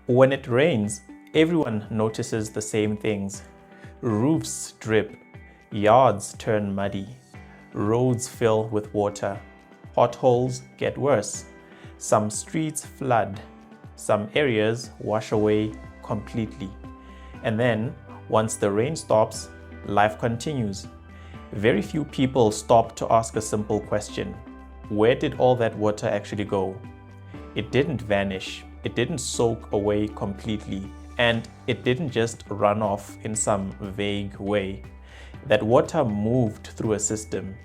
When it rains, everyone notices the same things. Roofs drip, yards turn muddy, roads fill with water, potholes get worse, some streets flood, some areas wash away completely. And then, once the rain stops, life continues. Very few people stop to ask a simple question. Where did all that water actually go? It didn't vanish, it didn't soak away completely, and it didn't just run off in some vague way. That water moved through a system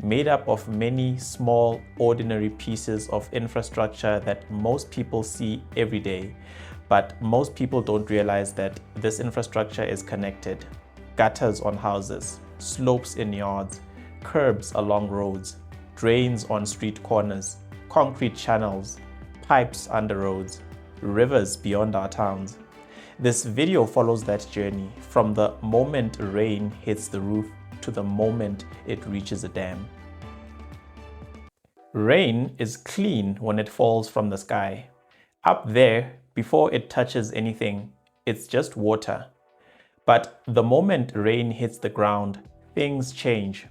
made up of many small, ordinary pieces of infrastructure that most people see every day. But most people don't realize that this infrastructure is connected. Gutters on houses, slopes in yards, curbs along roads, drains on street corners, concrete channels, pipes under roads, rivers beyond our towns. This video follows that journey from the moment rain hits the roof to the moment it reaches a dam. Rain is clean when it falls from the sky. Up there, before it touches anything, it's just water. But the moment rain hits the ground, things change.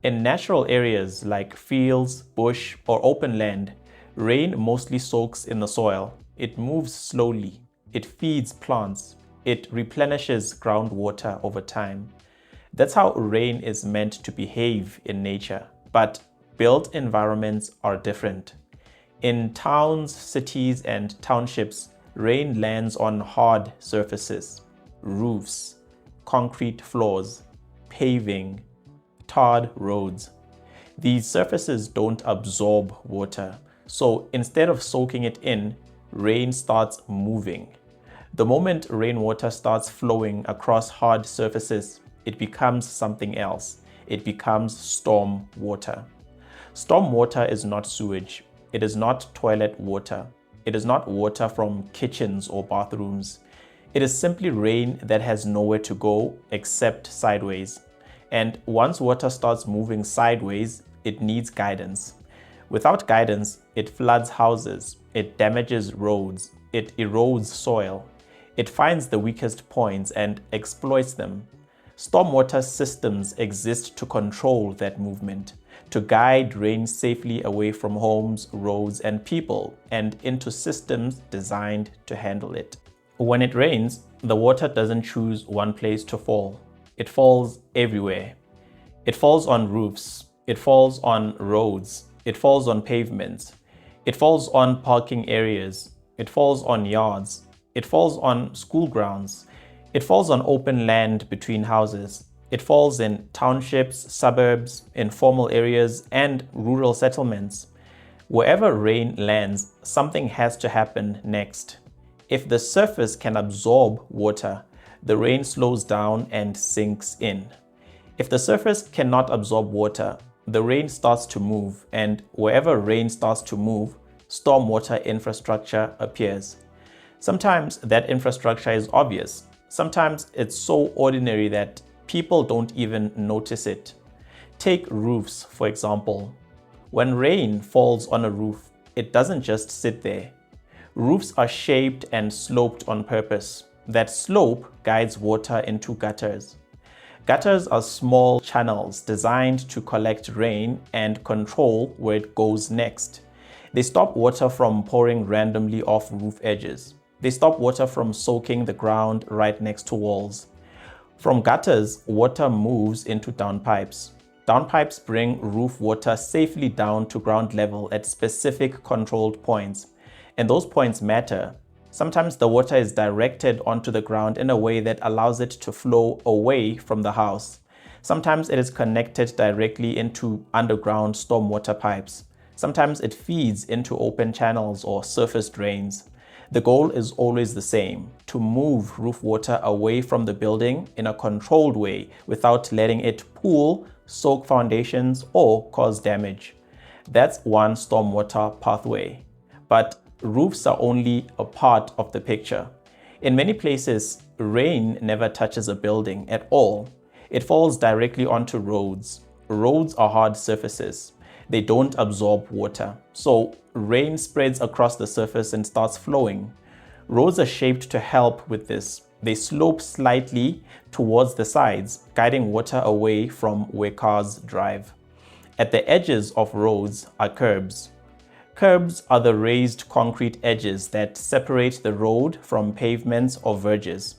In natural areas like fields, bush, or open land, rain mostly soaks in the soil. It moves slowly. It feeds plants. It replenishes groundwater over time. That's how rain is meant to behave in nature. But built environments are different. In towns, cities, and townships, rain lands on hard surfaces, roofs, concrete floors, paving, tarred roads. These surfaces don't absorb water, so instead of soaking it in, rain starts moving. The moment rainwater starts flowing across hard surfaces, it becomes something else. It becomes storm water. Storm water is not sewage. It is not toilet water. It is not water from kitchens or bathrooms. It is simply rain that has nowhere to go except sideways. And once water starts moving sideways, it needs guidance. Without guidance, it floods houses, it damages roads, it erodes soil, it finds the weakest points and exploits them. Stormwater systems exist to control that movement, to guide rain safely away from homes, roads, and people, and into systems designed to handle it. When it rains, the water doesn't choose one place to fall. It falls everywhere. It falls on roofs. It falls on roads. It falls on pavements. It falls on parking areas. It falls on yards. It falls on school grounds. It falls on open land between houses. It falls in townships, suburbs, informal areas, and rural settlements. Wherever rain lands, something has to happen next. If the surface can absorb water, the rain slows down and sinks in. If the surface cannot absorb water, the rain starts to move, and wherever rain starts to move, stormwater infrastructure appears. Sometimes that infrastructure is obvious. Sometimes it's so ordinary that people don't even notice it. Take roofs, for example. When rain falls on a roof, it doesn't just sit there. Roofs are shaped and sloped on purpose. That slope guides water into gutters. Gutters are small channels designed to collect rain and control where it goes next. They stop water from pouring randomly off roof edges. They stop water from soaking the ground right next to walls. From gutters, water moves into downpipes. Downpipes bring roof water safely down to ground level at specific controlled points. And those points matter. Sometimes the water is directed onto the ground in a way that allows it to flow away from the house. Sometimes it is connected directly into underground stormwater pipes. Sometimes it feeds into open channels or surface drains. The goal is always the same: to move roof water away from the building in a controlled way without letting it pool, soak foundations, or cause damage. That's one stormwater pathway. But roofs are only a part of the picture. In many places, rain never touches a building at all. It falls directly onto roads. Roads are hard surfaces. they don't absorb water. So rain spreads across the surface and starts flowing. Roads are shaped to help with this. They slope slightly towards the sides, guiding water away from where cars drive. At the edges of roads are curbs. Curbs are the raised concrete edges that separate the road from pavements or verges.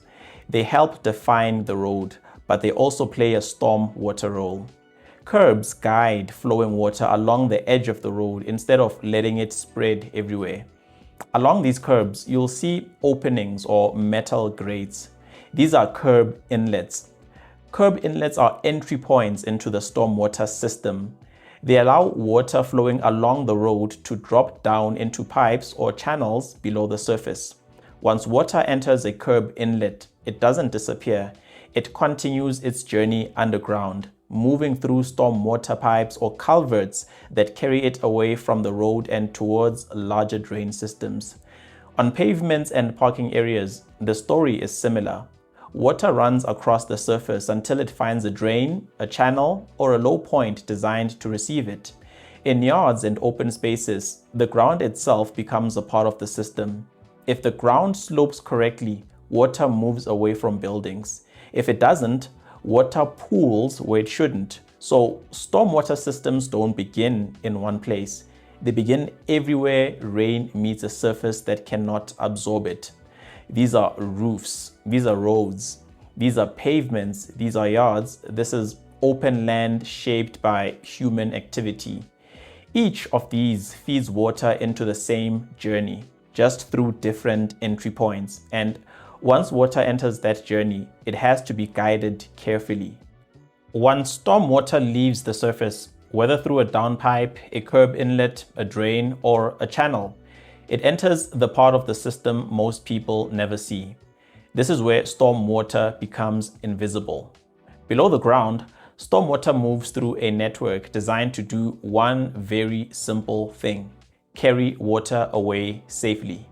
They help define the road, but they also play a storm water role. Curbs guide flowing water along the edge of the road instead of letting it spread everywhere. Along these curbs, you'll see openings or metal grates. These are curb inlets. Curb inlets are entry points into the stormwater system. They allow water flowing along the road to drop down into pipes or channels below the surface. Once water enters a curb inlet, it doesn't disappear. It continues its journey underground, moving through stormwater pipes or culverts that carry it away from the road and towards larger drain systems. On pavements and parking areas, the story is similar. Water runs across the surface until it finds a drain, a channel, or a low point designed to receive it. In yards and open spaces, the ground itself becomes a part of the system. If the ground slopes correctly, water moves away from buildings. If it doesn't, water pools where it shouldn't. So stormwater systems don't begin in one place. They begin everywhere rain meets a surface that cannot absorb it. These are roofs, these are roads, these are pavements, these are yards. This is open land shaped by human activity. Each of these feeds water into the same journey, just through different entry points. And once water enters that journey, it has to be guided carefully. Once stormwater leaves the surface, whether through a downpipe, a curb inlet, a drain, or a channel, it enters the part of the system most people never see. This is where stormwater becomes invisible. Below the ground, stormwater moves through a network designed to do one very simple thing: carry water away safely.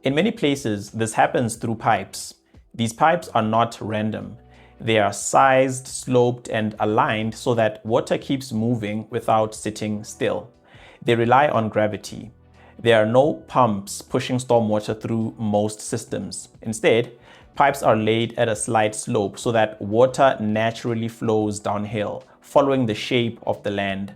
In many places, this happens through pipes. These pipes are not random. They are sized, sloped, and aligned so that water keeps moving without sitting still. They rely on gravity. There are no pumps pushing stormwater through most systems. Instead, pipes are laid at a slight slope so that water naturally flows downhill, following the shape of the land.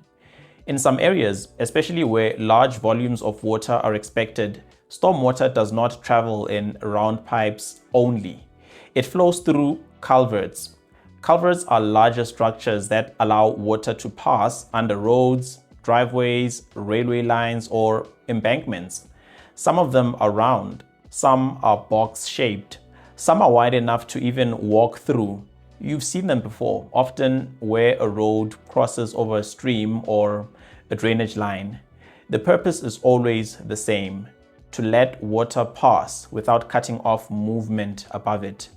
In some areas, especially where large volumes of water are expected, stormwater does not travel in round pipes only. It flows through culverts. Culverts are larger structures that allow water to pass under roads, driveways, railway lines, or embankments. Some of them are round, some are box-shaped, some are wide enough to even walk through. You've seen them before, often where a road crosses over a stream or a drainage line. The purpose is always the same: to let water pass without cutting off movement above it.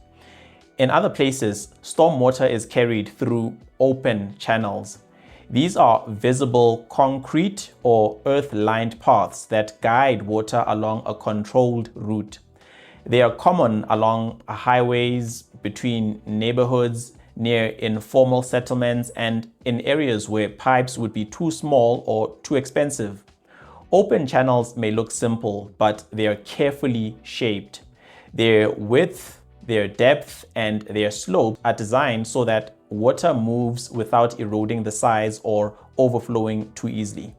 In other places, stormwater is carried through open channels. These are visible concrete or earth-lined paths that guide water along a controlled route. They are common along highways, between neighborhoods, near informal settlements, and in areas where pipes would be too small or too expensive. Open channels may look simple, but they are carefully shaped. Their width, their depth, and their slope are designed so that water moves without eroding the sides or overflowing too easily.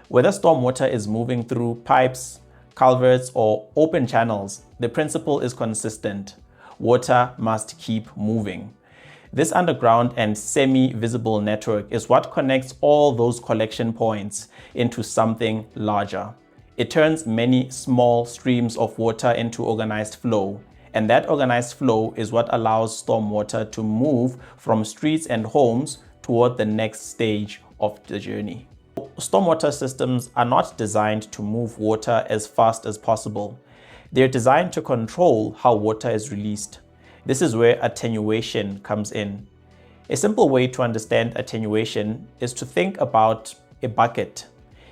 Whether stormwater is moving through pipes, culverts, or open channels, the principle is consistent: water must keep moving. This underground and semi-visible network is what connects all those collection points into something larger. It turns many small streams of water into organized flow. And that organized flow is what allows stormwater to move from streets and homes toward the next stage of the journey. Stormwater systems are not designed to move water as fast as possible. They're designed to control how water is released. This is where attenuation comes in. A simple way to understand attenuation is to think about a bucket.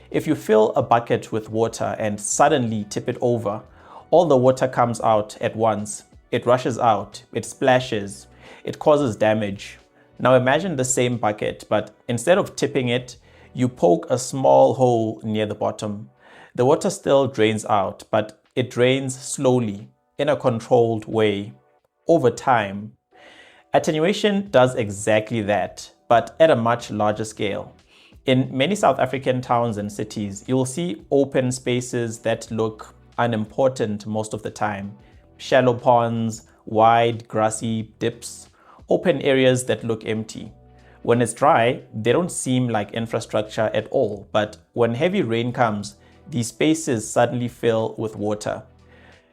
If you fill a bucket with water and suddenly tip it over, all the water comes out at once. It rushes out, it splashes, it causes damage. Now imagine the same bucket, but instead of tipping it, You poke a small hole near the bottom. The water still drains out, but it drains slowly, in a controlled way, over time. Attenuation does exactly that, but at a much larger scale. In many South African towns and cities, you'll see open spaces that look unimportant most of the time. Shallow ponds, wide grassy dips, open areas that look empty. When it's dry, they don't seem like infrastructure at all, but when heavy rain comes, these spaces suddenly fill with water.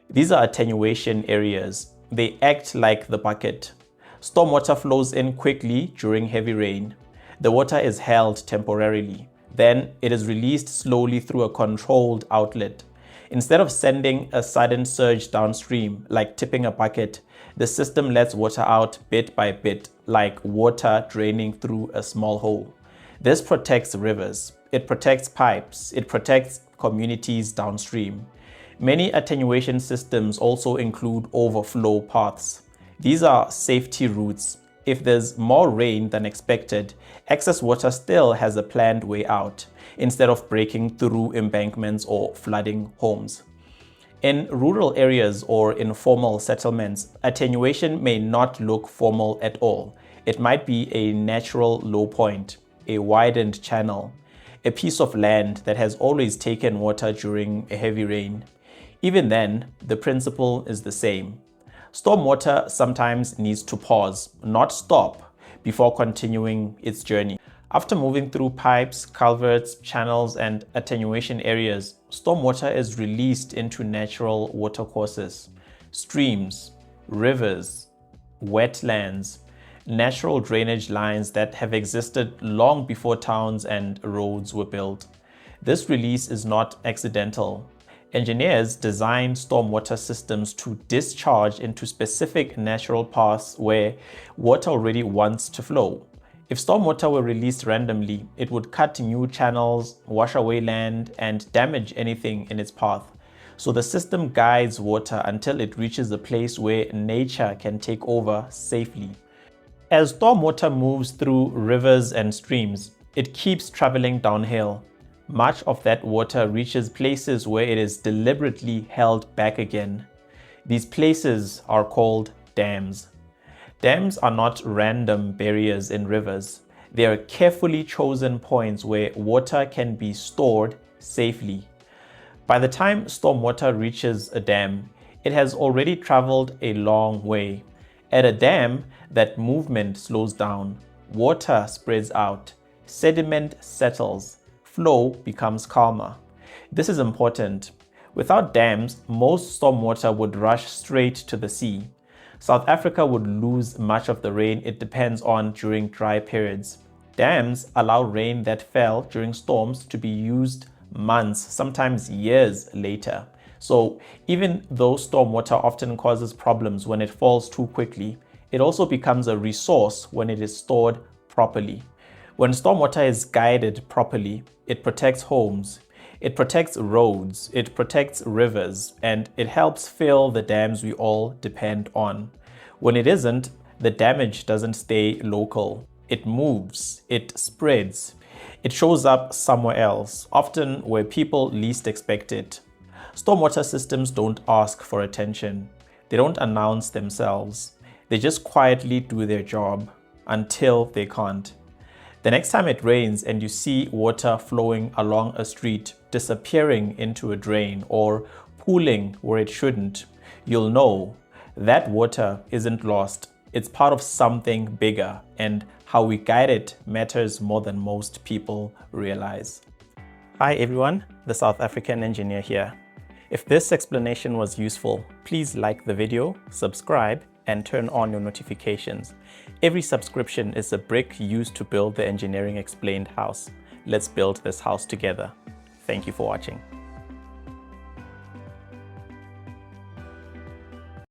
These are attenuation areas. They act like the bucket. Stormwater flows in quickly during heavy rain. The water is held temporarily. Then it is released slowly through a controlled outlet. Instead of sending a sudden surge downstream, like tipping a bucket, the system lets water out bit by bit, like water draining through a small hole. This protects rivers, it protects pipes, it protects communities downstream. Many attenuation systems also include overflow paths. These are safety routes. If there's more rain than expected, excess water still has a planned way out, instead of breaking through embankments or flooding homes. In rural areas or informal settlements, attenuation may not look formal at all. It might be a natural low point, a widened channel, a piece of land that has always taken water during a heavy rain. Even then, the principle is the same. Stormwater sometimes needs to pause, not stop, before continuing its journey. After moving through pipes, culverts, channels, and attenuation areas, stormwater is released into natural watercourses, streams, rivers, wetlands, natural drainage lines that have existed long before towns and roads were built. This release is not accidental. Engineers designed stormwater systems to discharge into specific natural paths where water already wants to flow. If stormwater were released randomly, it would cut new channels, wash away land, and damage anything in its path. So the system guides water until it reaches a place where nature can take over safely. As stormwater moves through rivers and streams, it keeps traveling downhill. Much of that water reaches places where it is deliberately held back again. These places are called dams. Dams are not random barriers in rivers. They are carefully chosen points where water can be stored safely. By the time stormwater reaches a dam, it has already traveled a long way. At a dam, that movement slows down. Water spreads out. Sediment settles. Flow becomes calmer. This is important. Without dams, most stormwater would rush straight to the sea. South Africa would lose much of the rain it depends on during dry periods. Dams allow rain that fell during storms to be used months, sometimes years later. So even though stormwater often causes problems when it falls too quickly, it also becomes a resource when it is stored properly. When stormwater is guided properly, it protects homes, it protects roads, it protects rivers, and it helps fill the dams we all depend on. When it isn't, the damage doesn't stay local. It moves, it spreads, it shows up somewhere else, often where people least expect it. Stormwater systems don't ask for attention. They don't announce themselves. They just quietly do their job until they can't. The next time it rains and you see water flowing along a street, disappearing into a drain, or pooling where it shouldn't, you'll know that water isn't lost. It's part of something bigger, and how we guide it matters more than most people realize. Hi everyone, the South African engineer here. If this explanation was useful, please like the video, subscribe, and turn on your notifications. Every subscription is a brick used to build the Engineering Explained house. Let's build this house together. Thank you for watching.